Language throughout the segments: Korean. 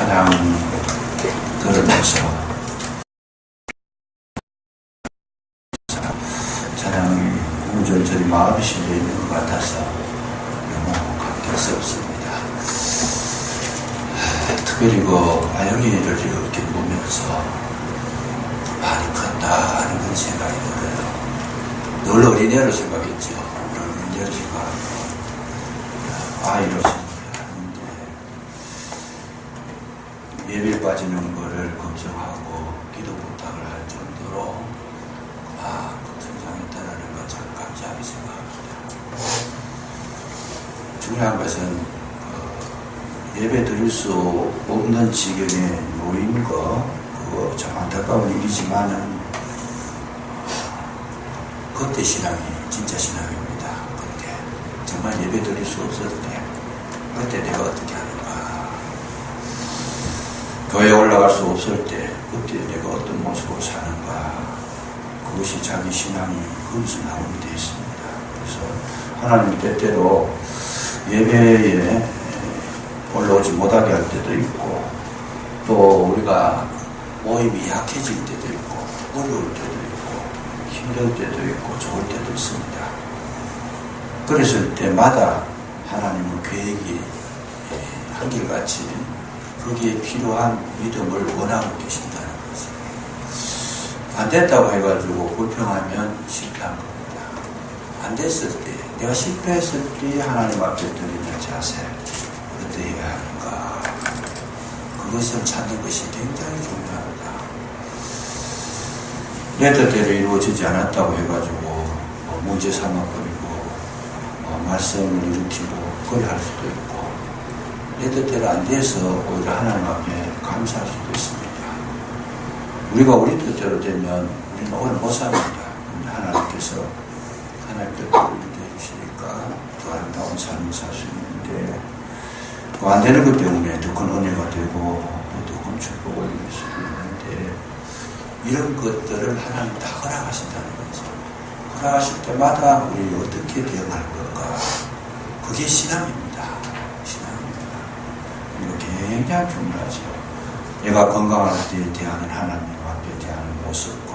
찬양 들으면서 찬양이 구절절이 마음이 실려 있는 것 같아서 너무 감격스럽습니다. 특별히 그 아영이를 이렇게 보면서 많이 컸다 하는 그런 생각이 들어요. 늘 어린애로 생각했죠. 늘 어린애로 생각하고 아이로 생각했는데 예배 빠지는 거를 걱정하고 기도 부탁을 할 정도로 성장했다는 걸 참 감사하게 생각합니다. 중요한 것은 예배 드릴 수 없는 지경에 놓인 거 그거 참 안타까운 일이지만은 그때 신앙이 진짜 신앙입니다. 그때 정말 예배 드릴 수 없을 때 그때 내가 어떻게 하는가, 교회에 올라갈 수 없을 때 그때 내가 어떤 모습으로 사는가, 그것이 자기 신앙이 거기서 나오게 되어 있습니다. 그래서 하나님 때때로 예배에 올라오지 못하게 할 때도 있고 또 우리가 모임이 약해질 때도 있고 어려울 때도 있고 힘들 때도 있고 좋을 때도 있습니다. 그랬을 때마다 하나님은 계획이 한결같이 거기에 필요한 믿음을 원하고 계신다는 거죠. 안 됐다고 해가지고 불평하면 실패한 겁니다. 안 됐을 때, 내가 실패했을 때 하나님 앞에 드리는 자세 어떻게 해야 하는가, 그것을 찾는 것이 굉장히 중요합니다. 내 뜻대로 이루어지지 않았다고 해가지고 문제 삼아버리고 말썽을 일으키고 그래 할 수도 있고, 내 뜻대로 안 돼서 오히려 하나님 앞에 감사할 수도 있습니다. 우리가 우리 뜻대로 되면 우리는 오늘 못 삽니다. 하나님께서 하나님 뜻대로 이루게 해주시니까 더 아름다운 삶을 살 수 있는데 안 되는 것 때문에 더 큰 은혜가 되고 더 큰 축복을 이룰 수도 있는데 이런 것들을 하나님 다 허락하신다는 거죠. 허락하실 때마다 우리 어떻게 대응할 건가, 그게 신앙입니다. 신앙입니다. 이거 굉장히 중요하죠. 내가 건강할 때 대하는 하나님 앞에 대하는 모습과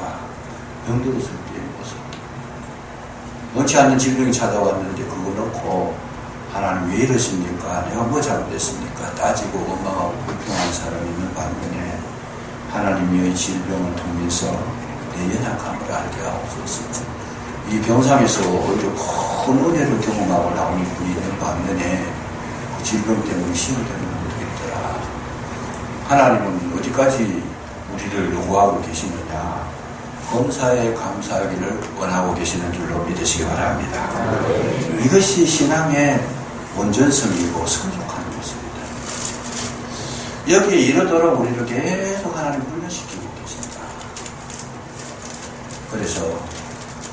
병들었을 때의 모습, 원치 않는 질병이 찾아왔는데 그거 놓고 하나님 왜 이러십니까? 내가 뭐 잘못했습니까? 따지고 원망하고 불평하는 사람이 있는 반면에 하나님이 이 질병을 통해서 내 연약함을 알게 하옵소서. 이 병상에서 오히려 큰 은혜를 경험하고 나오는 분이 있는 반면에 그 질병 때문에 시험되는 분도 있더라. 하나님은 어디까지 우리를 요구하고 계시느냐, 검사에 감사하기를 원하고 계시는 줄로 믿으시기 바랍니다. 이것이 신앙의 온전성이고 성숙한 것입니다. 여기에 이르도록 우리를 계속 하나님 훈련시키고 계십니다. 그래서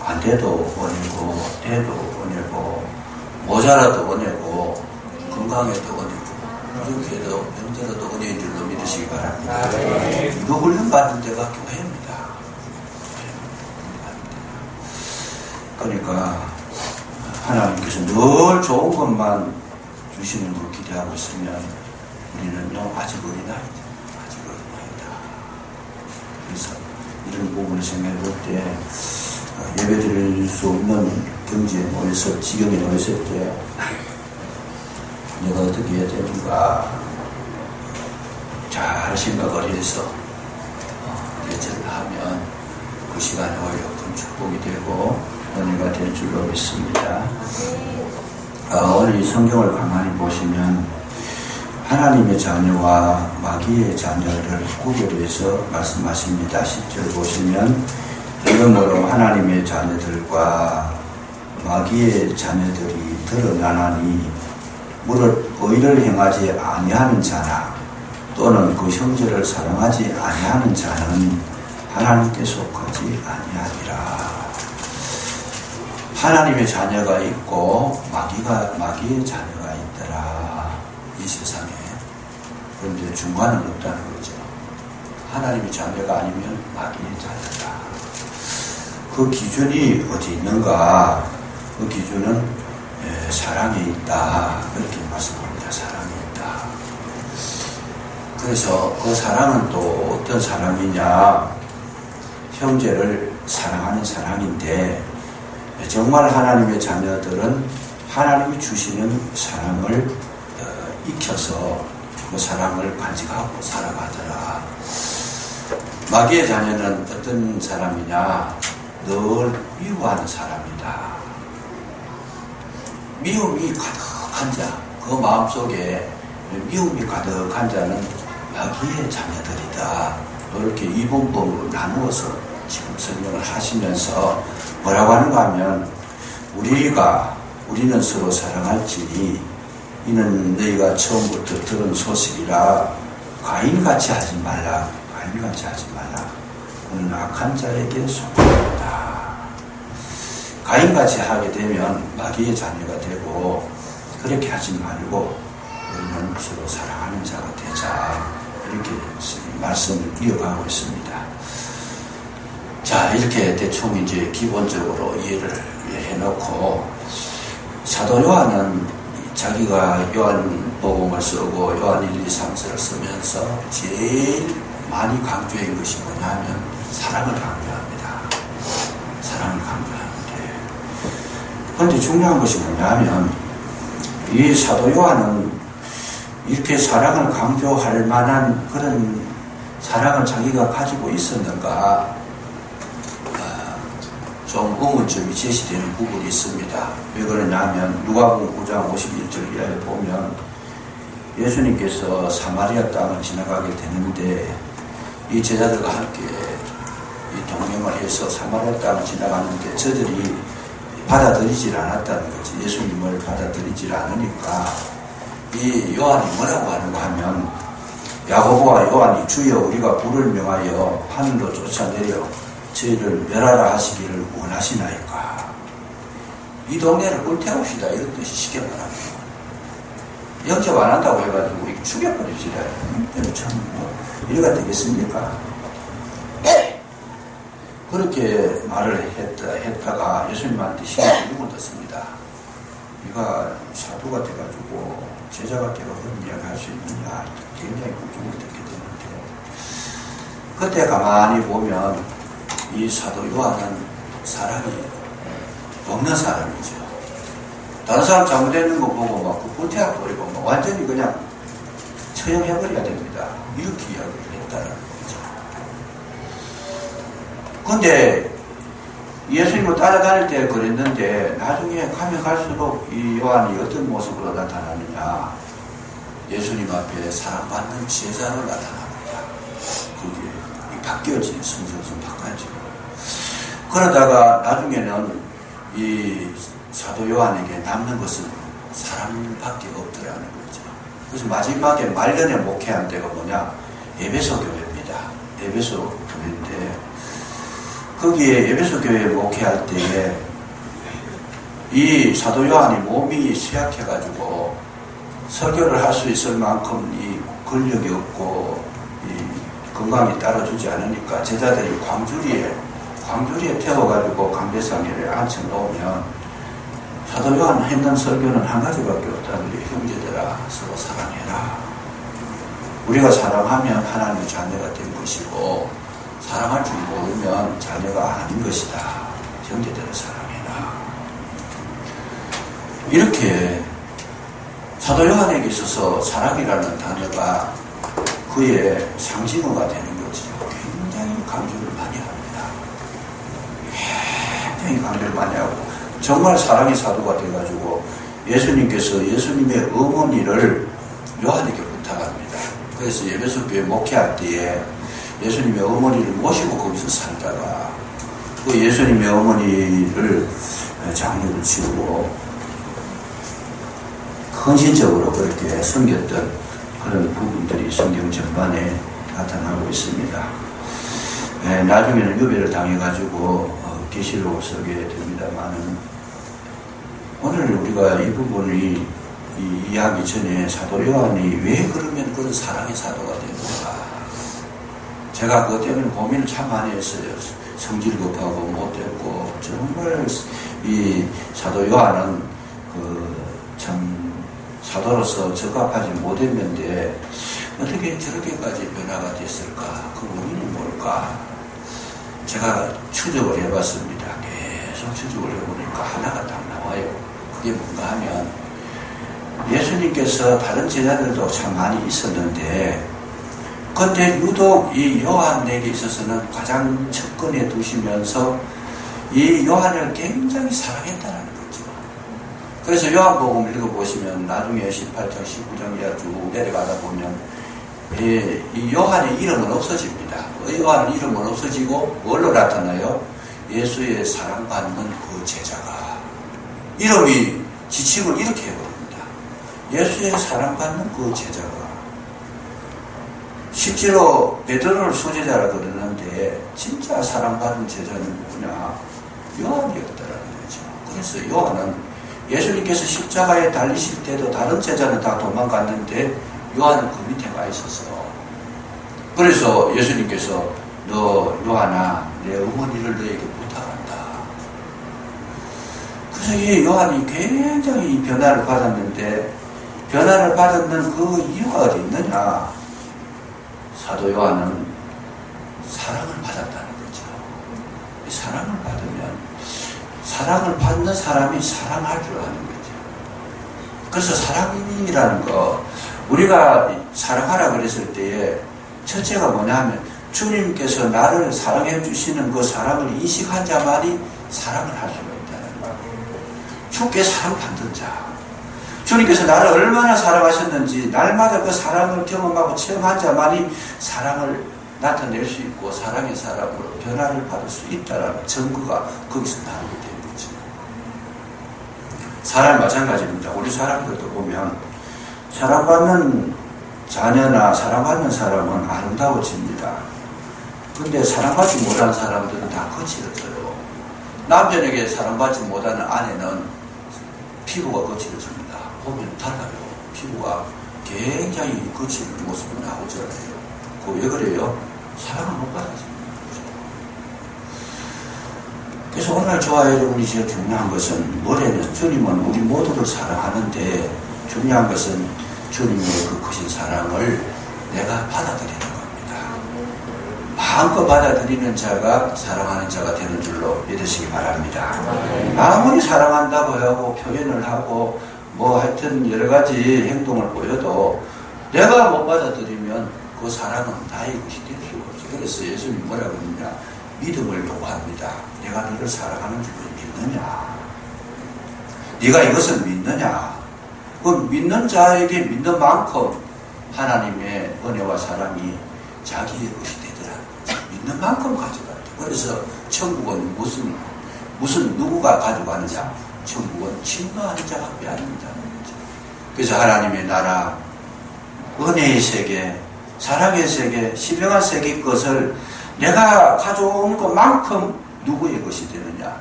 안 돼도 은혜고, 돼도 은혜고, 모자라도 은혜고, 건강해도 은혜고, 부족해도 병들어도 은혜인 줄로 믿으시기 바랍니다. 이거 훈련받는 데가 교회입니다. 그러니까 하나님께서 늘 좋은 것만 주시는 걸 기대하고 있으면 우리는요 아직 어린아이다. 아직 어린아이다. 그래서 이런 부분을 생각해 볼 때 예배 드릴 수 없는 경지에 놓여서 지경에 놓였을 때 내가 어떻게 해야 되는가 잘 생각을 해서 예절을 하면 그 시간에 오히려 큰 축복이 되고 은혜가 될 줄로 믿습니다. 오늘 이 성경을 가만히 보시면 하나님의 자녀와 마귀의 자녀를 구별해서 말씀하십니다. 10절 보시면 이러므로 하나님의 자녀들과 마귀의 자녀들이 드러나나니 무릇 의를 행하지 아니하는 자나 또는 그 형제를 사랑하지 아니하는 자는 하나님께 속하지 아니하니라. 하나님의 자녀가 있고 마귀의 자녀가 있더라. 이 세상에. 그런데 중간은 없다는 거죠. 하나님의 자녀가 아니면 마귀의 자녀다. 그 기준이 어디 있는가? 그 기준은 사랑에 있다. 그렇게 말씀합니다. 사랑에 있다. 그래서 그 사랑은 또 어떤 사랑이냐, 형제를 사랑하는 사랑인데, 정말 하나님의 자녀들은 하나님이 주시는 사랑을 익혀서 그 사랑을 간직하고 살아가더라. 마귀의 자녀는 어떤 사람이냐, 늘 미워하는 사람이다. 미움이 가득한 자, 그 마음속에 미움이 가득한 자는 마귀의 자녀들이다. 이렇게 이분법으로 나누어서 지금 설명을 하시면서 뭐라고 하는가 하면, 우리는 서로 사랑할지니 이는 너희가 처음부터 들은 소식이라 가인같이 하지 말라. 가인같이 하지 말라. 그는 악한 자에게 속하였다. 가인같이 하게 되면 마귀의 자녀가 되고, 그렇게 하지 말고 우리는 서로 사랑하는 자가 되자. 이렇게 말씀을 이어가고 있습니다. 자, 이렇게 대충 이제 기본적으로 이해를 해놓고, 사도 요한은 자기가 요한복음을 쓰고 요한 1, 2, 3서를 쓰면서 제일 많이 강조한 것이 뭐냐면 사랑을 강조합니다. 사랑을 강조하는데, 그런데 중요한 것이 뭐냐면, 이 사도 요한은 이렇게 사랑을 강조할 만한 그런 사랑을 자기가 가지고 있었는가, 좀 의문점이 제시되는 부분이 있습니다. 왜 그러냐면 누가복음 9장 51절 이하에 보면, 예수님께서 사마리아 땅을 지나가게 되는데 이 제자들과 함께 이 동행을 해서 사마리아 땅을 지나가는데 저들이 받아들이질 않았다는 거지. 예수님을 받아들이질 않으니까 이 요한이 뭐라고 하는가 하면, 야고보와 요한이 주여 우리가 불을 명하여 하늘로 쫓아내려 저희를 멸하라 하시기를 원하시나이까. 이 동네를 불태웁시다, 이런 뜻이 쉽게 말합니다. 영접 안 한다고 해가지고 죽여버립시다. 참 이래가 되겠습니까? 그렇게 말을 했다가 예수님한테 심하게 묻었습니다. 네가 사도가 돼가지고 제자가 되고 그런 이야기 할 수 있느냐. 굉장히 걱정을 듣게 되는데, 그때 가만히 보면 이 사도 요한은 사람이 없는 사람이죠. 다른 사람 잘못되는 거 보고 막 불태워버리고 막 완전히 그냥 처형해버려야 됩니다. 이렇게 이야기를 했다는 거죠. 그런데 예수님을 따라다닐 때 그랬는데, 나중에 가면 갈수록 이 요한이 어떤 모습으로 나타나느냐, 예수님 앞에 사랑받는 제자로 나타납니다. 그게 바뀌어진 성성성 바꿔지고, 그러다가 나중에는 이 사도 요한에게 남는 것은 사랑밖에 없더라는 거죠. 그래서 마지막에 말년에 목회한 데가 뭐냐, 에베소 교회입니다. 에베소 교회인데, 거기에 에베소 교회에 목회할 때에 이 사도 요한이 몸이 쇠약해가지고 설교를 할 수 있을 만큼 이 근력이 없고 이 건강이 따라주지 않으니까 제자들이 광주리에 태워가지고 강대상에 앉혀놓으면 사도 요한 했는 설교는 한 가지밖에 없다는 게, 형제들아 서로 사랑해라. 우리가 사랑하면 하나님의 자녀가 된 것이고, 사랑할 줄 모르면 자녀가 아닌 것이다. 형제들을 사랑해라. 이렇게 사도 요한에게 있어서 사랑이라는 단어가 그의 상징어가 되는 거지. 굉장히 강조를 많이 합니다. 굉장히 강조를 많이 하고, 정말 사랑의 사도가 돼가지고 예수님께서 예수님의 어머니를 요한에게 부탁합니다. 그래서 에베소 교회 목회할 때에 예수님의 어머니를 모시고 거기서 살다가 그 예수님의 어머니를 장례를 치르고 헌신적으로 그렇게 섬겼던 그런 부분들이 성경 전반에 나타나고 있습니다. 나중에는 유배를 당해가지고 계시록을 쓰게 됩니다만은, 오늘 우리가 이 부분이 이야기 전에 사도 요한이 왜 그러면 그런 사랑의 사도가 되는가, 제가 그것 때문에 고민을 참 많이 했어요. 성질 급하고 못됐고, 정말 이 사도 요한은 참 사도로서 적합하지 못했는데, 어떻게 저렇게까지 변화가 됐을까? 그 원인이 뭘까? 제가 추적을 해봤습니다. 계속 추적을 해보니까 하나가 딱 나와요. 그게 뭔가 하면 예수님께서 다른 제자들도 참 많이 있었는데 근데 유독 이 요한에게 있어서는 가장 첫근에 두시면서 이 요한을 굉장히 사랑했다는 거죠. 그래서 요한복음 읽어보시면 나중에 18장, 19장 이하 쭉 내려가다 보면 이 요한의 이름은 없어집니다. 요한의 이름은 없어지고 뭘로 나타나요? 예수의 사랑받는 그 제자가 이름이 지칭을 이렇게 해버립니다. 예수의 사랑받는 그 제자가 실제로 베드로를 수제자라 그러는데 진짜 사랑받는 제자는 누구냐? 요한이었다라는 거죠. 그래서 요한은 예수님께서 십자가에 달리실 때도 다른 제자는 다 도망갔는데 요한은 그 밑에 가 있어서 그래서 예수님께서 너 요한아 내 어머니를 너에게 부탁한다. 그래서 이 요한이 굉장히 변화를 받았는데 변화를 받았는 그 이유가 어디 있느냐? 사도 요한은 사랑을 받았다는 거죠. 사랑을 받으면 사랑을 받는 사람이 사랑할 줄 아는 거죠. 그래서 사랑이라는 거 우리가 사랑하라 그랬을 때에 첫째가 뭐냐 하면 주님께서 나를 사랑해 주시는 그 사랑을 인식한 자만이 사랑을 할 수가 있다는 거예요. 주께 사랑받는 자 주님께서 나를 얼마나 사랑하셨는지 날마다 그 사랑을 경험하고 체험한 자만이 사랑을 나타낼 수 있고 사랑의 사람으로 변화를 받을 수 있다는 증거가 거기서 나오게 되는 거죠. 사람 마찬가지입니다. 우리 사람들도 보면 사랑받는 자녀나 사랑받는 사람은 아름다워집니다. 근데 사랑받지 못한 사람들은 다 거칠어져요. 남편에게 사랑받지 못하는 아내는 피부가 거칠어집니다. 보면 달라요. 피부가 굉장히 거친 모습이 나오잖아요. 왜 그래요? 사랑을 못 받았습니다. 그래서 오늘 저와 여러분이 제일 중요한 것은 뭐냐면 주님은 우리 모두를 사랑하는데 중요한 것은 주님의 그 크신 사랑을 내가 받아들이는 겁니다. 마음껏 받아들이는 자가 사랑하는 자가 되는 줄로 믿으시기 바랍니다. 아무리 사랑한다고 하고 표현을 하고 뭐 하여튼 여러 가지 행동을 보여도 내가 못 받아들이면 그 사랑은 나의 것이 될 수가 없어요. 그래서 예수님이 뭐라고 그러느냐? 믿음을 요구합니다. 내가 너를 사랑하는 줄을 믿느냐? 네가 이것을 믿느냐? 그 믿는 자에게 믿는 만큼 하나님의 은혜와 사랑이 자기의 것이 되더라. 믿는 만큼 가져간다. 그래서 천국은 무슨 누구가 가져가느냐? 천국은 침노하는 자가 빼앗는다는 거죠. 그래서 하나님의 나라, 은혜의 세계, 사랑의 세계, 신령한 세계 것을 내가 가져온 것만큼 누구의 것이 되느냐?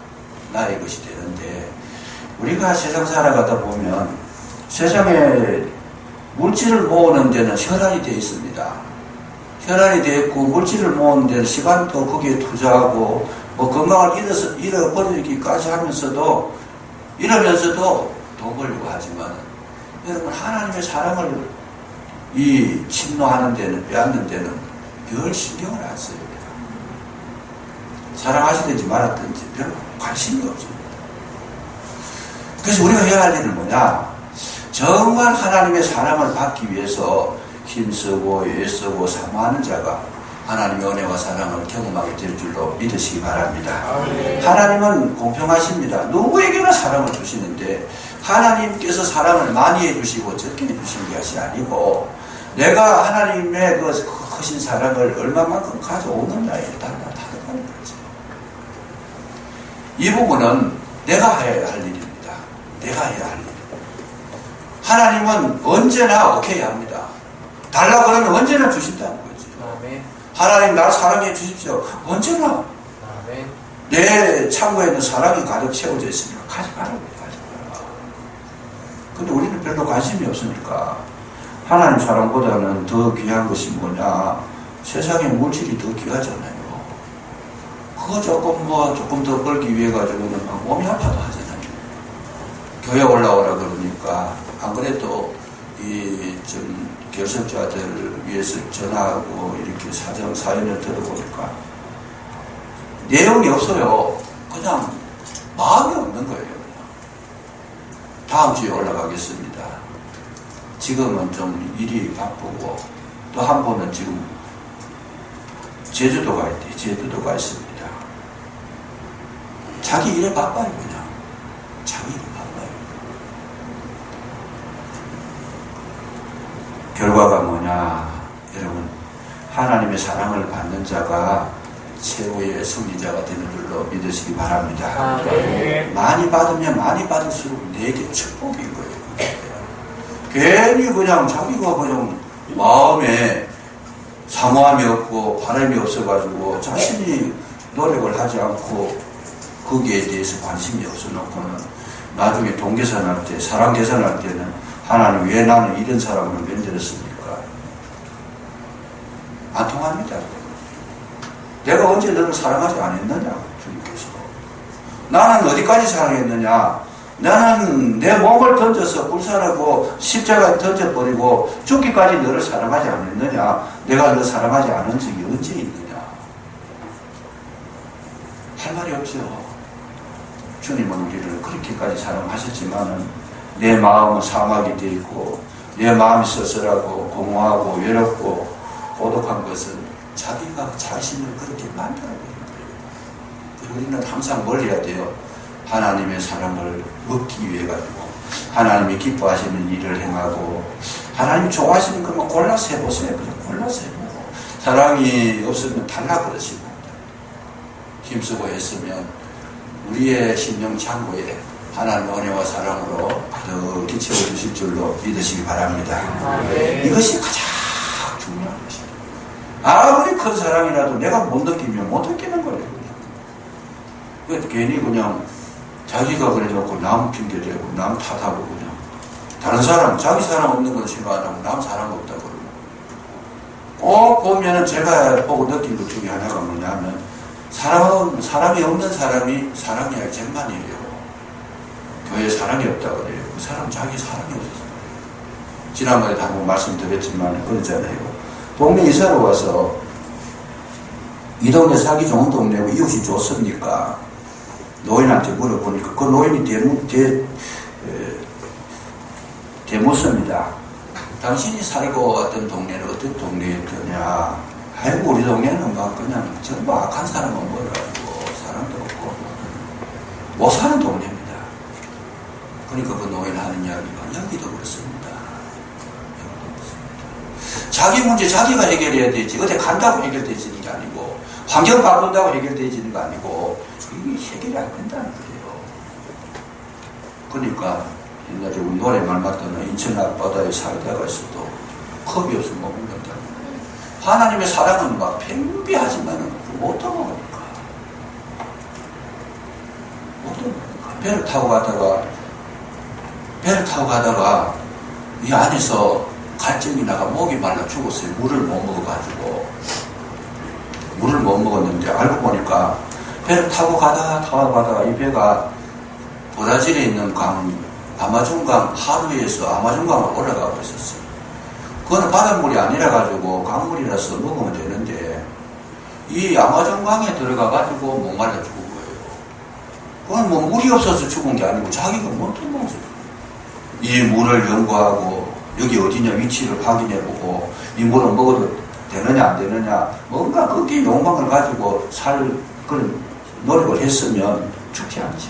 나의 것이 되는데 우리가 세상 살아가다 보면 세상에 물질을 모으는 데는 혈안이 되어 있습니다. 혈안이 되어 있고 물질을 모으는 데는 시간도 거기에 투자하고 뭐 건강을 잃어버리기까지 하면서도 이러면서도 돈 벌려고 하지만 여러분 하나님의 사랑을 이 침노하는 데는 빼앗는 데는 별 신경을 안 써요. 사랑하시든지 말았든지 별 관심이 없습니다. 그래서 우리가 해야 할 일은 뭐냐? 정말 하나님의 사랑을 받기 위해서 힘쓰고 애쓰고 사모하는 자가 하나님의 은혜와 사랑을 경험하게 될 줄로 믿으시기 바랍니다. 하나님은 공평하십니다. 누구에게나 사랑을 주시는데 하나님께서 사랑을 많이 해주시고 적게 해주시는 것이 아니고 내가 하나님의 그 크신 사랑을 얼마만큼 가져오느냐에 따라 다르다는 거죠. 이 부분은 내가 해야 할 일입니다. 내가 해야 할 일. 하나님은 언제나 오케이 합니다. 달라고 하면 언제나 주신다는 거죠. 하나님 나를 사랑해 주십시오. 언제나. 내 창고에는 사랑이 가득 채워져 있으니까 가져가라고 가져가라. 근데 우리는 별로 관심이 없으니까 하나님 사랑보다는 더 귀한 것이 뭐냐? 세상의 물질이 더 귀하잖아요. 그거 조금 더 벌기 위해 가지고는 몸이 아파도 하잖아요. 교회 올라오라 그러니까 안 그래도 좀 결석자들을 위해서 전화하고 이렇게 사연을 들어보니까 내용이 없어요. 그냥 마음이 없는 거예요. 그냥. 다음 주에 올라가겠습니다. 지금은 좀 일이 바쁘고 또 한 분은 지금 제주도 가 있대. 제주도 가 있습니다. 자기 일에 바빠요. 그냥 자기 일에 바빠요. 결과가 뭐냐? 여러분, 하나님의 사랑을 받는 자가 최후의 승리자가 되는 줄로 믿으시기 바랍니다. 많이 받으면 많이 받을수록 내게 축복인 거예요. 괜히 그냥 자기가 그냥 마음에 사모함이 없고 바람이 없어가지고 자신이 노력을 하지 않고 거기에 대해서 관심이 없어놓고는 나중에 돈 계산할 때, 사랑 계산할 때는 하나님 왜 나는 이런 사람을 만들었습니까? 안 통합니다. 내가 언제 너를 사랑하지 않았느냐? 주님께서. 나는 어디까지 사랑했느냐? 나는 내 몸을 던져서 불살하고 십자가에 던져버리고 죽기까지 너를 사랑하지 않았느냐? 내가 너를 사랑하지 않은 적이 언제 있느냐? 할 말이 없죠. 주님은 우리를 그렇게까지 사랑하셨지만은 내 마음은 사막이 되어 있고 내 마음이 쓸쓸하고 공허하고 외롭고 고독한 것은 자기가 자신을 그렇게 만들어버린 거예요. 우리는 항상 뭘 해야 돼요? 하나님의 사랑을 얻기 위해 가지고 하나님이 기뻐하시는 일을 행하고 하나님이 좋아하시는 것만 골라서 해보세요. 그냥 골라서 해보고 사랑이 없으면 달라 그러시고 힘쓰고 했으면 우리의 심령 창고에 하나님의 은혜와 사랑으로 가득히 채워주실 줄로 믿으시기 바랍니다. 이것이 가장 중요한 것입니다. 아무리 큰 사랑이라도 내가 못 느끼면 못 느끼는 거예요. 그냥. 괜히 그냥 자기가 그래놓고 남 핑계대고 남 탓하고 그냥 다른 사람, 자기 사랑 없는 건 생각 안 하고 남 사랑 없다고 그러고 꼭 보면은 제가 보고 느낀 것 중에 하나가 뭐냐면 사람이 없는 사람이 사랑이 아니라 쟁반이에요. 교회에 사랑이 없다고 그래요. 그 사람 자기 사랑이 없어서 그래요. 지난번에도 한번 말씀드렸지만 그러잖아요. 동네 이사를 와서 이 동네 살기 좋은 동네고 이웃이 좋습니까? 노인한테 물어보니까 그 노인이 대묻습니다. 당신이 살고 왔던 동네는 어떤 동네였더냐? 아이고 우리 동네는 막 그냥 전부 악한 사람은 뭐라고 사람도 없고 못 사는 동네입니다. 그러니까 그 노인 하는 이야기가 여기도 그렇습니다. 자기 문제 자기가 해결해야 되지 어디 간다고 해결되지는 게 아니고 환경 바꾼다고 해결되지는 거 아니고 이게 해결이 안 된다는 거예요. 그러니까 옛날에 우리 노래말 맞던 인천 앞바다에 살다가 있어도 컵이 없으면 못 먹는다. 하나님의 사랑은 막 팽배하지만은 못 떠먹으니까. 못 떠먹으니까. 배를 타고 가다가 이 안에서 갈증이 나가 목이 말라 죽었어요. 물을 못 먹어가지고. 물을 못 먹었는데 알고 보니까 배를 타고 가다가 이 배가 브라질에 있는 강, 아마존강 하루에서 아마존강으로 올라가고 있었어요. 그거는 바닷물이 아니라 가지고 강물이라서 먹으면 되는데 이 아마존강에 들어가 가지고 목말라 죽은 거예요. 그건 뭐 물이 없어서 죽은 게 아니고 자기가 못 먹어서 이 물을 연구하고 여기 어디냐 위치를 확인해보고 이 물을 먹어도 되느냐 안 되느냐 뭔가 거기에 욕망을 가지고 살 그런 노력을 했으면 죽지 않죠.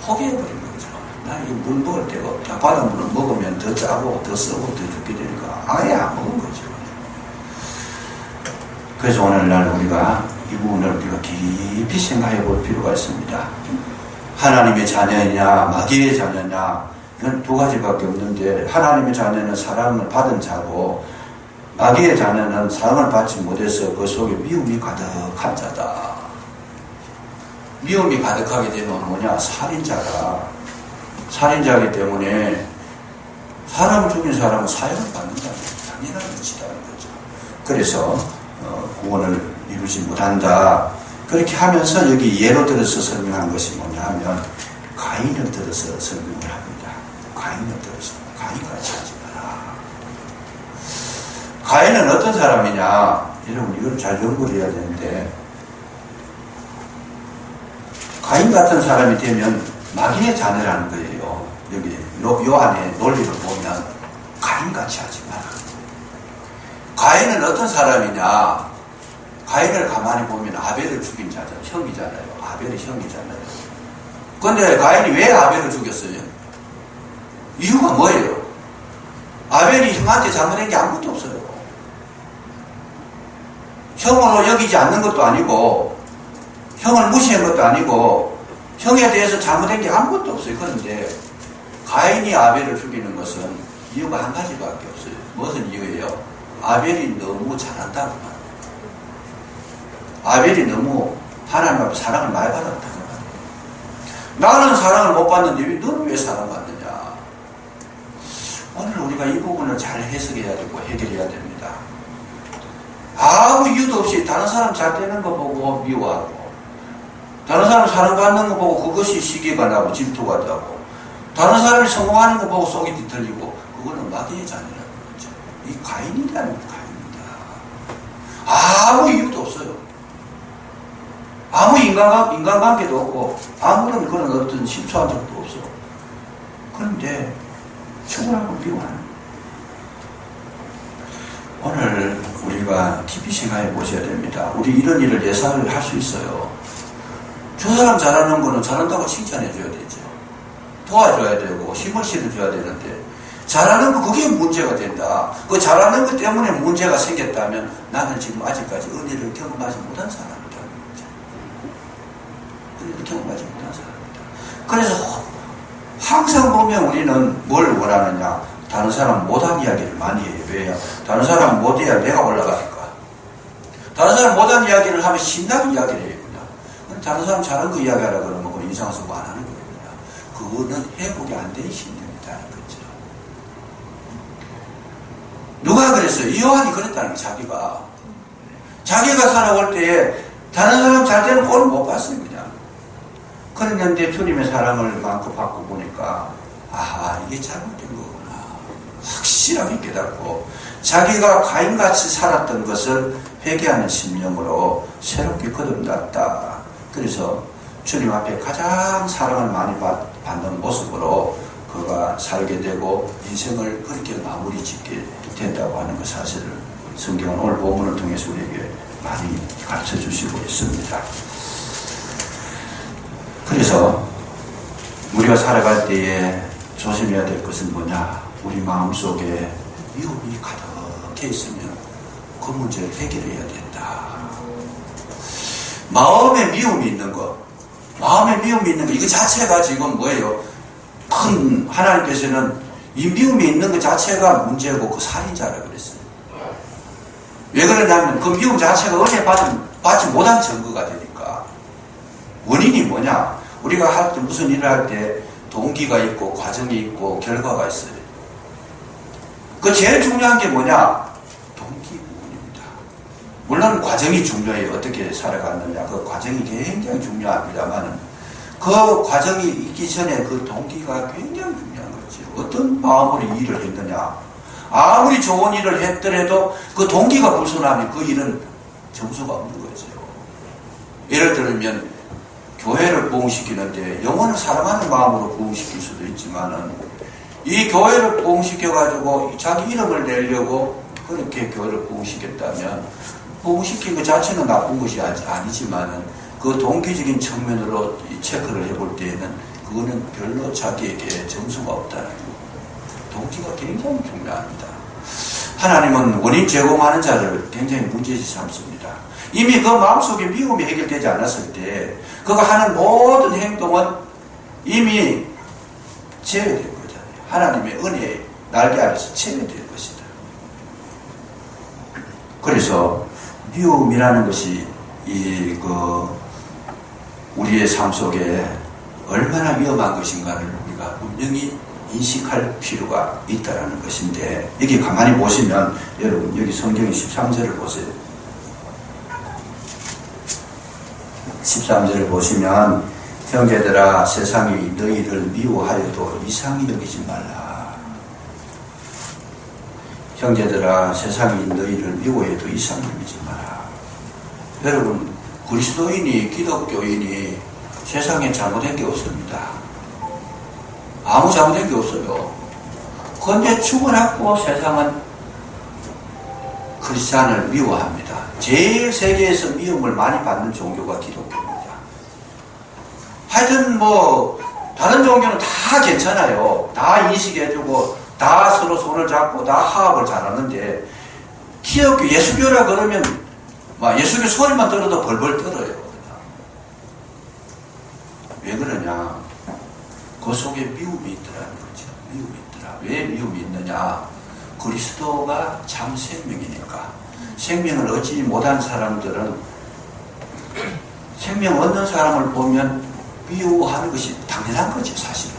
포기해버린 거죠. 나 이 물 먹을 데가 없다. 바닷물을 먹으면 더 짜고 더 썩고 더 죽게 되니까 아예 안 먹은 거죠. 그래서 오늘날 우리가 이 부분을 우리가 깊이 생각해 볼 필요가 있습니다. 하나님의 자녀냐 마귀의 자녀냐 이건 두 가지밖에 없는데 하나님의 자녀는 사랑을 받은 자고 마귀의 자녀는 사랑을 받지 못해서 그 속에 미움이 가득한 자다. 미움이 가득하게 되면 뭐냐? 살인자다. 살인자이기 때문에 사람을 죽인 사람은 사형을 받는다는 당연한 것이라는 거죠. 그래서 구원을 이루지 못한다. 그렇게 하면서 여기 예로 들어서 설명한 것이 뭐냐 하면 가인을 들어서 설명을 합니다. 가인을 들어서. 가인같이 하지 마라. 가인은 어떤 사람이냐? 여러분 이걸 잘 연구를 해야 되는데, 가인 같은 사람이 되면 마귀의 자녀라는 거예요. 여기 요 안에 논리를 보면 가인같이 하지 마라. 가인은 어떤 사람이냐? 가인을 가만히 보면 아벨을 죽인 자잖아요. 형이잖아요. 아벨이 형이잖아요. 그런데 가인이 왜 아벨을 죽였어요? 이유가 뭐예요? 아벨이 형한테 잘못한 게 아무것도 없어요. 형으로 여기지 않는 것도 아니고, 형을 무시한 것도 아니고, 형에 대해서 잘못한 게 아무것도 없어요. 그런데 가인이 아벨을 죽이는 것은 이유가 한 가지밖에 없어요. 무슨 이유예요? 아벨이 너무 잘한다고 말합니다. 아벨이 너무 하나님 앞에 사랑을 많이 받았다고 말합니다. 나는 사랑을 못 받는데 너는 왜 사랑받느냐? 오늘 우리가 이 부분을 잘 해석해야 되고 해결해야 됩니다. 아무 이유도 없이 다른 사람 잘 되는 거 보고 미워하고, 다른 사람 사랑받는 거 보고 그것이 시기가 나고 질투가 나고, 다른 사람이 성공하는 거 보고 속이 뒤틀리고, 그거는 마귀의 자녀라는 거죠. 이 가인이라는 가인입니다. 아무 이유도 없어요. 아무 인간관계도 없고, 아무런 그런 어떤 실수한 적도 없어. 그런데 축원하고 미워하는. 오늘 우리가 깊이 생각해 보셔야 됩니다. 우리 이런 일을 예상을 할 수 있어요. 저 사람 잘하는 거는 잘한다고 칭찬해 줘야 되죠. 도와줘야 되고 힘을 실어줘야 되는데, 잘하는 거 그게 문제가 된다. 그 잘하는 것 때문에 문제가 생겼다면 나는 지금 아직까지 은혜를 경험하지 못한 사람이라는 거죠. 은혜를 경험하지 못한 사람이다. 그래서 항상 보면 우리는 뭘 원하느냐? 다른 사람 못한 이야기를 많이 해요. 왜요? 다른 사람 못해야 내가 올라가니까. 다른 사람 못한 이야기를 하면 신나게 이야기를 해요. 그냥 다른 사람 잘한 거 이야기하라 그러면 그건 인상 쓰고 안 하는 거예요. 그거는 회복이 안 된 신념이라는 거죠. 누가 그랬어요? 요한이 그랬다는 거예요. 자기가 살아올 때에 다른 사람 잘 되는 꼴을 못 봤어요. 그냥. 그랬는데 주님의 사랑을 많고 받고 보니까, 아하, 이게 잘못된 거구나 확실하게 깨닫고, 자기가 가인같이 살았던 것을 회개하는 심령으로 새롭게 거듭났다. 그래서 주님 앞에 가장 사랑을 많이 받는 모습으로 그가 살게 되고 인생을 그렇게 마무리 짓게 된다고 하는 그 사실을 성경은 오늘 본문을 통해서 우리에게 많이 가르쳐 주시고 있습니다. 그래서 우리가 살아갈 때에 조심해야 될 것은 뭐냐? 우리 마음속에 미움이 가득해 있으면 그 문제를 해결해야 된다. 마음에 미움이 있는 것, 이거 자체가 지금 뭐예요? 큰 하나님께서는 이 미움이 있는 것 자체가 문제고 그 살인자라고 그랬어요. 왜 그러냐면 그 미움 자체가 은혜 받지 못한 증거가 되니까. 원인이 뭐냐? 우리가 할 때 무슨 일을 할 때 동기가 있고 과정이 있고 결과가 있어요. 그 제일 중요한 게 뭐냐? 동기 부분입니다. 물론 과정이 중요해요. 어떻게 살아갔느냐. 그 과정이 굉장히 중요합니다만 그 과정이 있기 전에 그 동기가 굉장히 중요한 거죠. 어떤 마음으로 일을 했느냐. 아무리 좋은 일을 했더라도 그 동기가 불순하면 그 일은 점수가 없는 거죠. 예를 들면 교회를 부흥시키는데 영혼을 사랑하는 마음으로 부흥시킬 수도 있지만은 이 교회를 부흥시켜가지고 자기 이름을 내려고 그렇게 교회를 부흥시켰다면 부흥시킨 것 자체는 나쁜 것이 아니지만은 그 동기적인 측면으로 체크를 해볼 때에는 그거는 별로 자기에게 점수가 없다는 거. 동기가 굉장히 중요합니다. 하나님은 원인 제공하는 자를 굉장히 문제시 삼습니다. 이미 그 마음속에 미움이 해결되지 않았을 때 그가 하는 모든 행동은 이미 제외된 거잖아요. 하나님의 은혜의 날개 아래서 제외된 것이다. 그래서 미움이라는 것이 우리의 삶 속에 얼마나 위험한 것인가를 우리가 분명히 인식할 필요가 있다는 것인데, 여기 가만히 보시면 여러분 여기 성경 13절을 보세요. 13절을 보시면 형제들아 세상이 너희를 미워하여도 이상히 여기지 말라. 형제들아 세상이 너희를 미워해도 이상하지 마라. 여러분 그리스도인이 기독교인이 세상에 잘못된 게 없습니다. 아무 잘못된 게 없어요. 그런데 죽어놨고 세상은 크리스찬을 미워합니다. 제일 세계에서 미움을 많이 받는 종교가 기독교입니다. 하여튼 뭐 다른 종교는 다 괜찮아요. 다 인식해주고 다 서로 손을 잡고 다 화합을 잘하는데 기독교 예수교라 그러면 막 예수교 소리만 들어도 벌벌 떨어요. 왜 그러냐? 그 속에 미움이 있더라는 거죠. 미움이 있더라. 왜 미움이 있느냐? 그리스도가 참 생명이니까. 생명을 얻지 못한 사람들은 생명 얻는 사람을 보면 미워하는 것이 당연한 거죠, 사실은.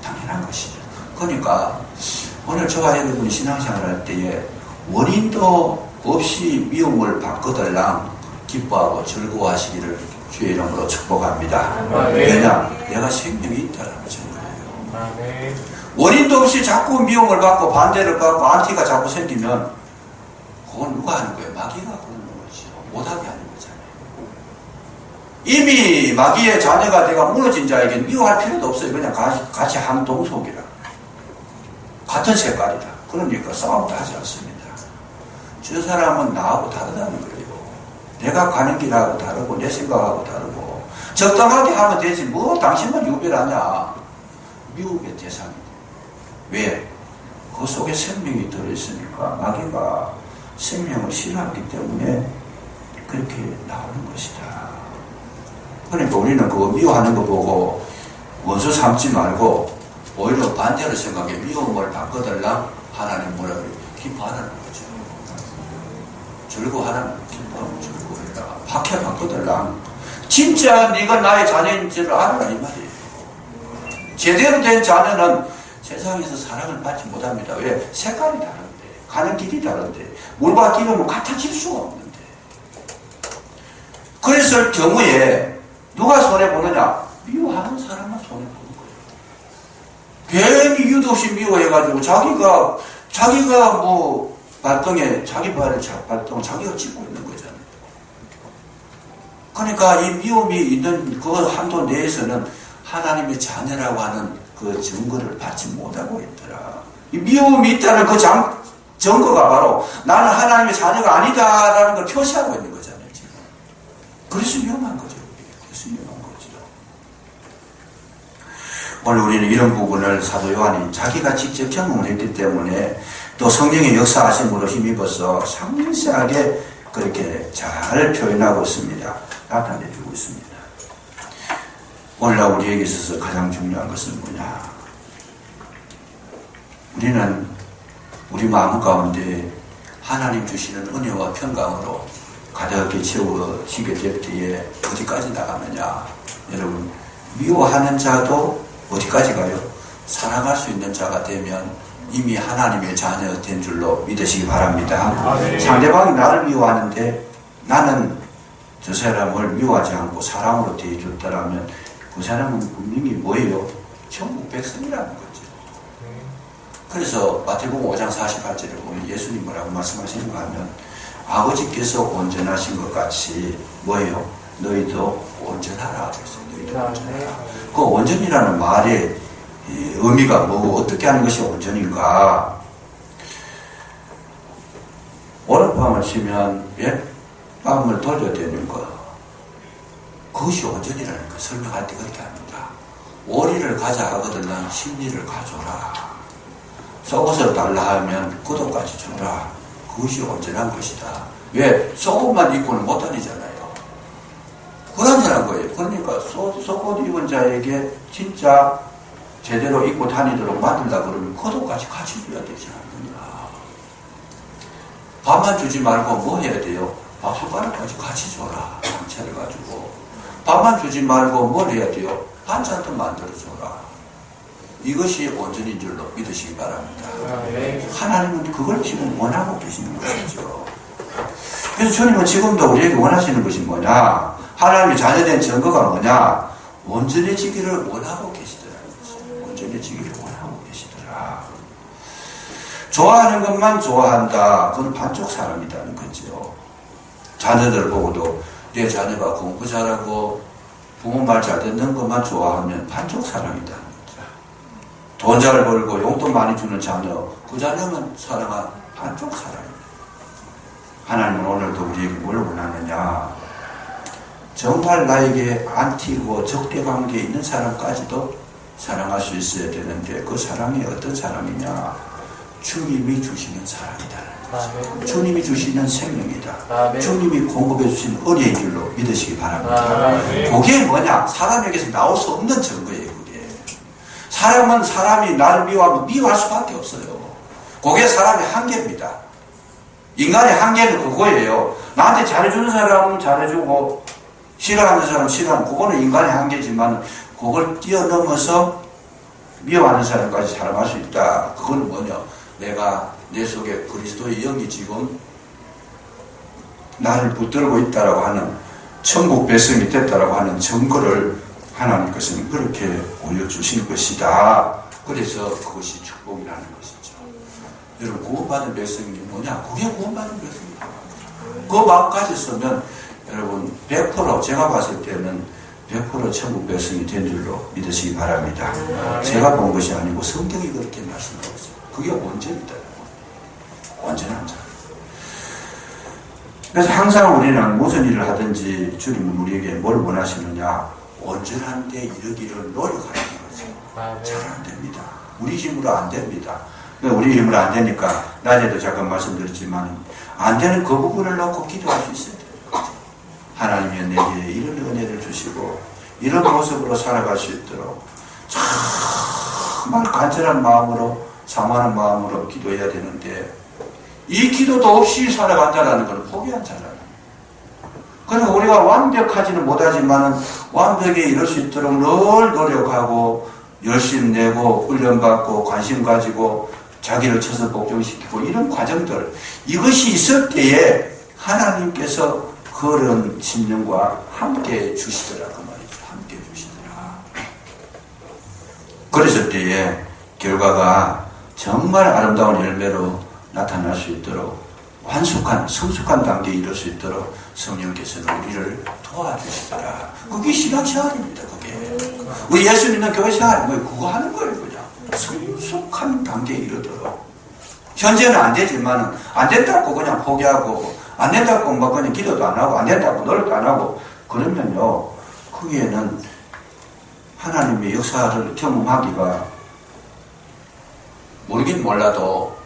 당연한 것이죠. 그러니까 오늘 저와 여러분이 신앙생활 할 때에 원인도 없이 미움을 받거들랑 기뻐하고 즐거워하시기를 주의 이름으로 축복합니다. 왜냐? 내가 생명이 있다는 증거예요. 원인도 없이 자꾸 미움을 받고 반대를 받고 안티가 자꾸 생기면 그건 누가 하는 거예요? 마귀가 그러는 거죠. 못하게 하는 거잖아요. 이미 마귀의 자녀가 내가 무너진 자에게 미워할 필요도 없어요. 그냥 같이 한 동속이라. 같은 색깔이다. 그러니까 싸움도 하지 않습니다. 저 사람은 나하고 다르다는 거예요. 내가 가는 길하고 다르고 내 생각하고 다르고 적당하게 하면 되지 뭐 당신만 유별하냐. 미움의 대상이다. 왜? 그 속에 생명이 들어있으니까 마귀가 생명을 싫어하기 때문에 그렇게 나오는 것이다. 그러니까 우리는 그거 미워하는 거 보고 원수 삼지 말고 오히려 반대로 생각해. 미움을 바꿔달라. 하나님 뭐라 그래요? 기뻐하라는 거죠. 즐거워하라는 기뻐하면 즐거워해라. 박해 바꿔달라. 진짜 네가 나의 자녀인 줄을 알아라 이 말이에요. 제대로 된 자녀는 세상에서 사랑을 받지 못합니다. 왜? 색깔이 다른데, 가는 길이 다른데, 물과 기름은 같아질 수가 없는데. 그랬을 경우에 누가 손해보느냐? 미워하는 사람만 손해보는 거예요. 괜히 이유도 없이 미워해가지고 자기가 뭐 발등에 자기 발을 발등 자기가 짚고 있는 거잖아요. 그러니까 이 미움이 있는 그 한도 내에서는 하나님의 자녀라고 하는 그 증거를 받지 못하고 있더라. 이 미움이 있다는 그 증거가 바로 나는 하나님의 자녀가 아니다라는 걸 표시하고 있는 거잖아요. 지금. 그래서 위험한 거죠. 그래서 위험한 거죠. 오늘 우리는 이런 부분을 사도 요한이 자기가 직접 경험을 했기 때문에 또 성령의 역사하심으로 힘입어서 상세하게 그렇게 잘 표현하고 있습니다. 나타내주고 있습니다. 오늘날 우리에게 있어서 가장 중요한 것은 뭐냐? 우리는 우리 마음 가운데 하나님 주시는 은혜와 평강으로 가득히 채워지게 될 때에 어디까지 나가느냐? 여러분, 미워하는 자도 어디까지 가요? 사랑할 수 있는 자가 되면 이미 하나님의 자녀 된 줄로 믿으시기 바랍니다. 상대방이 나를 미워하는데 나는 저 사람을 미워하지 않고 사랑으로 대해줬다라면 그 사람은 분명히 뭐예요? 천국 백성이라는 거죠. 그래서 마태복음 5장 48절에 보면 예수님 뭐라고 말씀하시는가 하면 아버지께서 온전하신 것 같이 뭐예요? 너희도 온전하라. 그래서 너희도 온전하라. 그 온전이라는 말의 의미가 뭐고 어떻게 하는 것이 온전인가? 오른밤을 쉬면 뺨을 돌려대는 거. 그것이 온전이라는 거 설명할 때 그렇게 합니다. 오리를 가자 하거든 심리를 가져라. 속옷을 달라 하면 구두까지 줘라. 그것이 온전한 것이다. 왜? 속옷만 입고는 못 다니잖아요. 그런다는 거예요. 그러니까 속옷 입은 자에게 진짜 제대로 입고 다니도록 만들다 그러면 구두까지 같이 줘야 되지 않느냐. 밥만 주지 말고 뭐 해야 돼요? 밥숟가락까지 같이 줘라. 단체를 가지고. 밥만 주지 말고 뭘 해야 돼요? 반찬도 만들어줘라. 이것이 온전인 줄로 믿으시기 바랍니다. 하나님은 그걸 지금 원하고 계시는 것이죠. 그래서 주님은 지금도 우리에게 원하시는 것이 뭐냐? 하나님의 자녀된 증거가 뭐냐? 온전해지기를 원하고 계시더라는 거죠. 온전해지기를 원하고 계시더라. 좋아하는 것만 좋아한다. 그건 반쪽 사람이라는 거죠. 자녀들 보고도 내 자녀가 공부 잘하고 부모 말 잘 듣는 것만 좋아하면 반쪽 사람이라는 거죠. 돈 잘 벌고 용돈 많이 주는 자녀, 그 자녀만 사랑한 반쪽 사람입니다. 하나님은 오늘도 우리에게 뭘 원하느냐? 정말 나에게 안티고 적대관계에 있는 사람까지도 사랑할 수 있어야 되는데 그 사랑이 어떤 사람이냐? 주님이 주시는 사랑이다. 아멘. 주님이 주시는 생명이다. 아멘. 주님이 공급해 주시는 은혜인 줄로 믿으시기 바랍니다. 아멘. 그게 뭐냐? 사람에게서 나올 수 없는 증거예요. 그게. 사람은 사람이 나를 미워하면 미워할 수밖에 없어요. 그게 사람의 한계입니다. 인간의 한계는 그거예요. 나한테 잘해주는 사람은 잘해주고 싫어하는 사람은 싫어하는, 그거는 인간의 한계지만 그걸 뛰어넘어서 미워하는 사람까지 사랑할 수 있다. 그건 뭐냐? 내가 내 속에 그리스도의 영이 지금 나를 붙들고 있다라고 하는, 천국 백성이 됐다라고 하는 증거를 하나님께서는 그렇게 올려주신 것이다. 그래서 그것이 축복이라는 것이죠. 여러분, 구원받은 백성이 뭐냐? 그게 구원받은 백성이다. 그 마음까지 쓰면 여러분 100% 제가 봤을 때는 100% 천국 백성이 된 줄로 믿으시기 바랍니다. 제가 본 것이 아니고 성경이 그렇게 말씀하고 있어요. 그게 온전이다. 온전한 자. 그래서 항상 우리는 무슨 일을 하든지 주님은 우리에게 뭘 원하시느냐? 온전한 데 이르기를 노력하는 거죠. 잘 안 됩니다. 우리 힘으로 안 됩니다. 우리 힘으로 안 되니까 낮에도 잠깐 말씀드렸지만 안 되는 그 부분을 놓고 기도할 수 있어야 돼요. 하나님이 내게 이런 은혜를 주시고 이런 모습으로 살아갈 수 있도록 정말 간절한 마음으로 사모하는 마음으로 기도해야 되는데 이 기도도 없이 살아간다는 건 포기한 자라는. 그러니까 우리가 완벽하지는 못하지만 완벽에 이룰 수 있도록 늘 노력하고 열심 내고 훈련받고 관심 가지고 자기를 쳐서 복종시키고 이런 과정들, 이것이 있을 때에 하나님께서 그런 심령과 함께 주시더라 그 말이죠. 함께 주시더라. 그랬을 때에 결과가 정말 아름다운 열매로 나타날 수 있도록 완숙한 성숙한 단계에 이를 수 있도록 성령께서는 우리를 도와주시더라. 그게 신앙생활입니다. 그게 우리 예수 믿는 교회 생활 뭐 그거 하는 거예요. 그냥 성숙한 단계에 이르도록. 현재는 안 되지만 안 된다고 그냥 포기하고 안 된다고 막 그냥 기도도 안 하고 안 된다고 노력도 안 하고 그러면요 거기에는 하나님의 역사를 경험하기가 모르긴 몰라도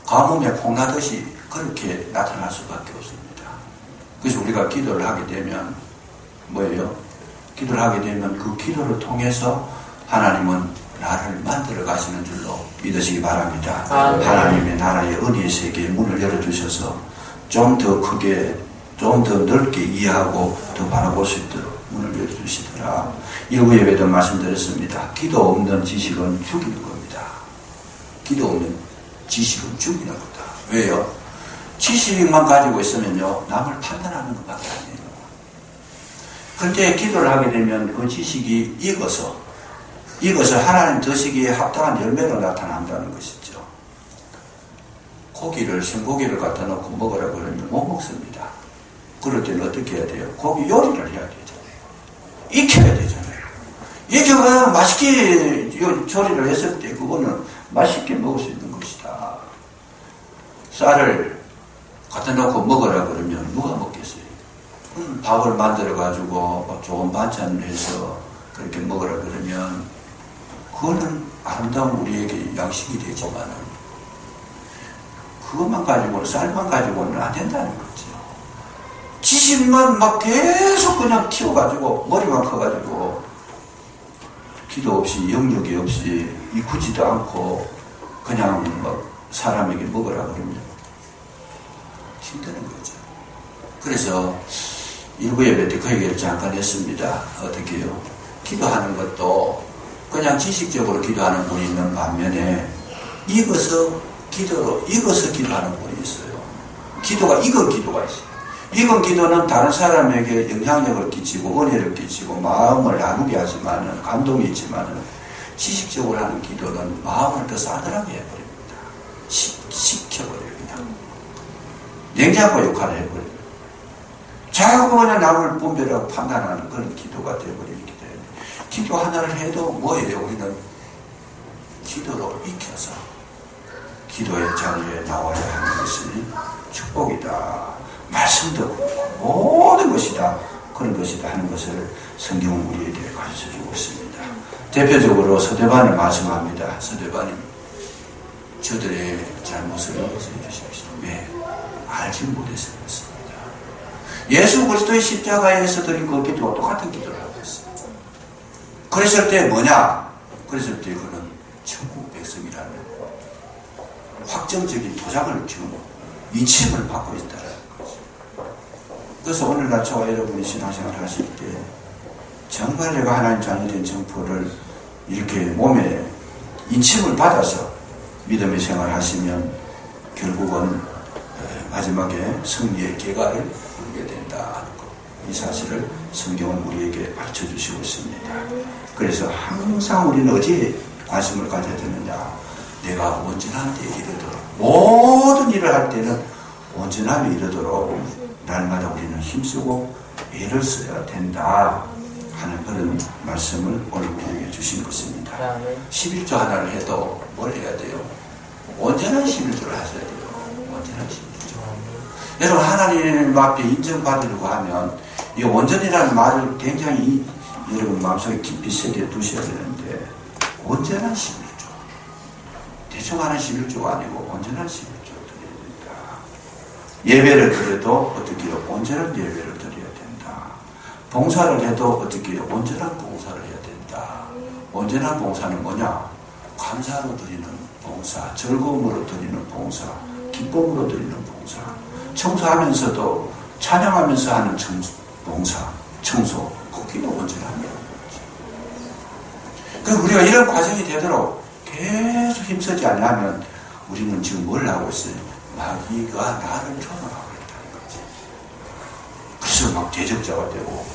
가뭄에 콩나듯이 그렇게 나타날 수밖에 없습니다. 그래서 우리가 기도를 하게 되면 뭐예요? 기도를 하게 되면 그 기도를 통해서 하나님은 나를 만들어 가시는 줄로 믿으시기 바랍니다. 하나님의 나라의 은혜의 세계에 문을 열어주셔서 좀 더 크게 좀 더 넓게 이해하고 더 바라볼 수 있도록 문을 열어주시더라. 일부 예배도 말씀드렸습니다. 기도 없는 지식은 죽이는 겁니다. 기도 없는 지식은 죽이는 거다. 왜요? 지식만 가지고 있으면요 남을 판단하는 것밖에 아니에요. 그런데 기도를 하게 되면 그 지식이 익어서 하나님 드시기에 합당한 열매로 나타난다는 것이죠. 생고기를 갖다 놓고 먹으라 그러면 못 먹습니다. 그럴 때는 어떻게 해야 돼요? 고기 요리를 해야 되잖아요. 익혀야 되잖아요. 익혀가 맛있게 조리를 했을 때 그거는 맛있게 먹을 수 있는 것이다. 쌀을 갖다 놓고 먹으라 그러면 누가 먹겠어요? 밥을 만들어 가지고 좋은 반찬을 해서 그렇게 먹으라 그러면 그거는 아름다운 우리에게 양식이 되지만은 그것만 가지고는 쌀만 가지고는 안 된다는 거죠. 지식만 막 계속 그냥 키워가지고 머리만 커가지고 기도 없이 영역이 없이 이꾸지도 않고 그냥 막 사람에게 먹으라 그러면 힘드는 거죠. 그래서 일부 예배 때 그 얘기를 잠깐 했습니다. 어떻게 해요? 기도하는 것도 그냥 지식적으로 기도하는 분이 있는 반면에 익어서 기도하는 분이 있어요. 기도가 익은 기도가 있어요. 익은 기도는 다른 사람에게 영향력을 끼치고 은혜를 끼치고 마음을 나누게 하지만은 감동이 있지만은 지식적으로 하는 기도는 마음을 더 싸늘하게 해버립니다. 식혀버려요. 그냥 냉장고 역할을 해버려요. 자꾸 그냥 남을 분별하고 판단하는 그런 기도가 되어버리기 때문에 기도 하나를 해도 뭐예요? 우리는 기도로 익혀서 기도의 자리에 나와야 하는 것이 축복이다. 말씀도 모든 것이다. 그런 것이다 하는 것을 성경은 우리에게 가르쳐주고 있습니다. 대표적으로 서대반을 말씀합니다. 서대반이 저들의 잘못을 용서해 주십시오. 왜? 알지 못해서 그렇습니다. 예수 그리스도의 십자가에서 드린 그 기도와 똑같은 기도를 하고 있어요. 그랬을 때 뭐냐? 그랬을 때 그는 천국 백성이라는 확정적인 도장을 지금 인침을 받고 있다는 거죠. 그래서 오늘날 저와 여러분이 신앙생활 하실 때 정말 내가 하나님 자녀된 정포를 이렇게 몸에 인침을 받아서 믿음의 생활을 하시면 결국은 마지막에 승리의 계가를 부르게 된다 하는 것. 이 사실을 성경은 우리에게 가르쳐 주시고 있습니다. 그래서 항상 우리는 어디에 관심을 가져야 되느냐? 내가 온전한 데 이르도록, 모든 일을 할 때는 온전함에 이르도록 날마다 우리는 힘쓰고 애를 써야 된다 하는 그런 말씀을 오늘 우리에게 주신 것입니다. 11조 하나를 해도 뭘 해야 돼요? 온전한 11조를 하셔야 돼요. 온전한 11조. 여러분, 하나님 앞에 인정받으려고 하면 이 온전이라는 말을 굉장히 여러분 마음속에 깊이 새겨 두셔야 되는데, 온전한 11조. 대충 하는 11조가 아니고 온전한 11조를 드려야 된다. 예배를 드려도 어떻게 해요? 온전한 예배를 드려야 된다. 봉사를 해도 어떻게 해요? 온전한 봉사를 해야 된다. 온전한 봉사는 뭐냐? 감사로 드리는 봉사, 즐거움으로 드리는 봉사, 기쁨으로 드리는 봉사, 청소하면서도 찬양하면서 하는 봉사, 청소, 그게 온전한 거죠. 그래서 우리가 이런 과정이 되도록 계속 힘쓰지 않으면 우리는 지금 뭘 하고 있어요? 마귀가 나를 조롱하고 있다는 거지. 그래서 막 대적자가 되고,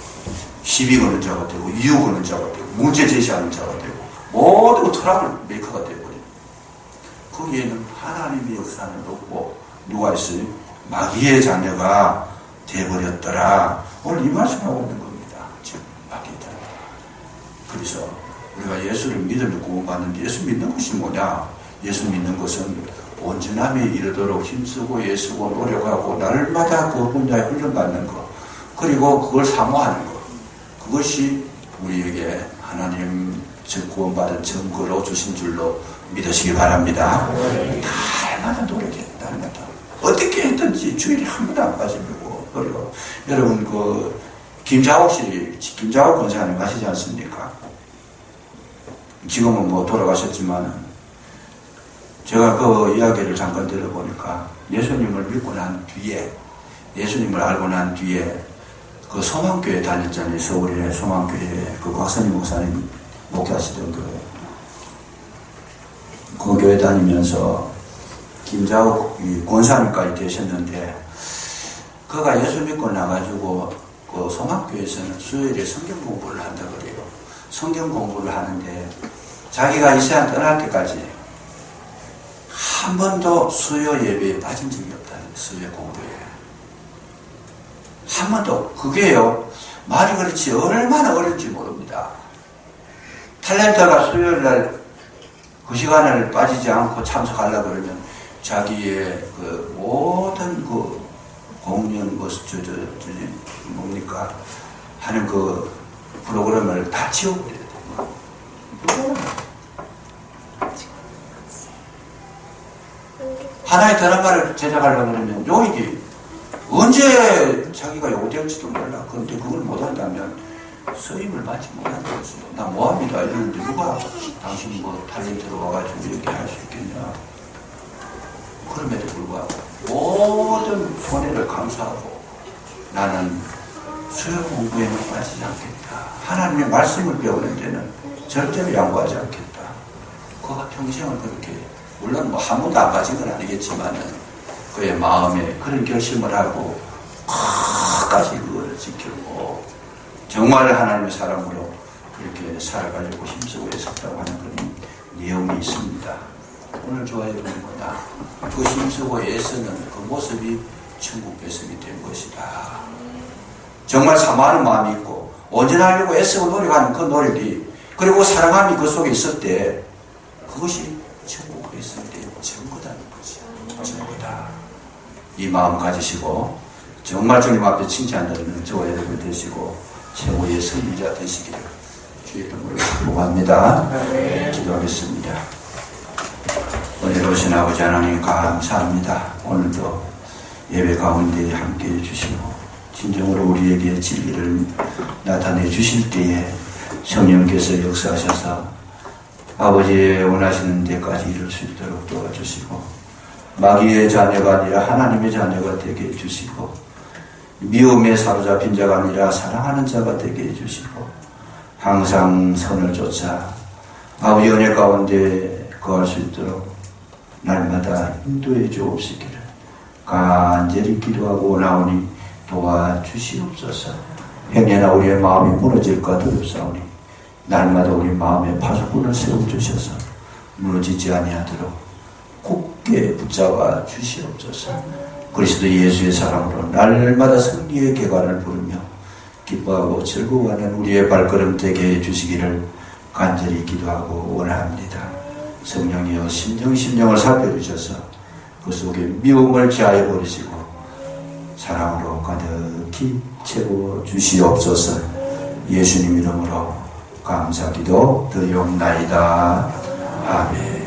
시비 거는 자가 되고, 이유 거는 자가 되고, 문제 제시하는 자가 되고, 모든 트러블 메이커가 되어버려요. 거기에는 하나님의 역사는 없고, 누가 있어요? 마귀의 자녀가 되어버렸더라. 오늘 이 말씀하고 있는 겁니다. 지금 마귀의 자녀. 그래서 우리가 예수를 믿으면 구원받는데, 예수 믿는 것이 뭐냐? 예수 믿는 것은 온전함에 이르도록 힘쓰고 애쓰고 노력하고 날마다 그 분야에 훈련받는 것, 그리고 그걸 사모하는 것, 그것이 우리에게 하나님 구원받은 증거로 주신 줄로 믿으시기 바랍니다. 날마다 노력해. 날마다 어떻게 했든지 주일에 한 번도 안 빠지고. 그리고 여러분 그 김자옥 권사님 아시지 않습니까? 지금은 뭐 돌아가셨지만 제가 그 이야기를 잠깐 들어보니까 예수님을 믿고 난 뒤에, 예수님을 알고 난 뒤에 그 소망교회 다녔잖아요. 서울의 소망교회 그 박선희 목사님 목회하시던 그 교회 다니면서 김자옥 권사님까지 되셨는데, 그가 예수 믿고 나가지고 그 소망교회에서는 수요일에 성경 공부를 한다 그래요. 성경 공부를 하는데 자기가 이 세상 떠날 때까지 한 번도 수요 예배에 빠진 적이 없다는 거예요. 수요 공부에 한 번도. 그게요, 말이 그렇지 얼마나 어려운지 모릅니다. 탤런트가 수요일날 그 시간을 빠지지 않고 참석하려고 그러면 자기의 그 모든 그 공연 뭡니까 하는 그 프로그램을 다 지워버려야 돼요. 하나의 드라마를 제작하려고 그러면 요익이 언제 자기가 요구될지도 몰라. 그런데 그걸 못한다면 서임을 받지 못하는 거죠. 나 뭐합니다 이러는데 누가 당신 뭐 탤런트로 와가지고 이렇게 할 수 있겠냐. 그럼에도 불구하고 모든 손해를 감수하고 나는 수요 공부에는 빠지지 않겠다. 하나님의 말씀을 배우는 데는 절대로 양보하지 않겠다. 그가 평생을 그렇게, 물론 뭐 한 번도 안 빠진 건 아니겠지만은 그의 마음에 그런 결심을 하고 끝까지 그걸 지키고 정말 하나님의 사람으로 그렇게 살아가려고 힘쓰고 있었다고 하는 그런 내용이 있습니다. 오늘 좋아요 것보다 그 힘쓰고 애쓰는 그 모습이 천국 배석이 된 것이다. 정말 사모하는 마음이 있고 온전하려고 애쓰고 노력하는 그 노력이, 그리고 사랑함이 그 속에 있을 때 그것이 천국 배석이 된 증거다는 거지. 증거다. 이 마음 가지시고 정말 주님 앞에 칭찬드리는 저와 여러분 되시고 최고의 승리자 되시기를 주의 이름으로 축복합니다. 기도하겠습니다. 은혜로우신 아버지 하나님 감사합니다. 오늘도 예배 가운데 함께해 주시고 진정으로 우리에게 진리를 나타내 주실 때에 성령께서 역사하셔서 아버지의 원하시는 데까지 이룰 수 있도록 도와주시고, 마귀의 자녀가 아니라 하나님의 자녀가 되게 해주시고, 미움에 사로잡힌 자가 아니라 사랑하는 자가 되게 해주시고, 항상 선을 쫓아 아버지 은혜 가운데 거할 수 있도록 날마다 인도해 주옵시기를 간절히 기도하고 원하오니 도와주시옵소서. 행여나 우리의 마음이 무너질까 두렵사오니 날마다 우리 마음에 파수꾼을 세워주셔서 무너지지 아니하도록 굳게 붙잡아 주시옵소서. 그리스도 예수의 사랑으로 날마다 승리의 계관을 부르며 기뻐하고 즐거워하는 우리의 발걸음 되게 해주시기를 간절히 기도하고 원합니다. 성령이여 심령을 살펴주셔서 그 속에 미움을 제하여버리시고 사랑으로 가득히 채워주시옵소서. 예수님 이름으로 감사기도 드리옵나이다. 아멘.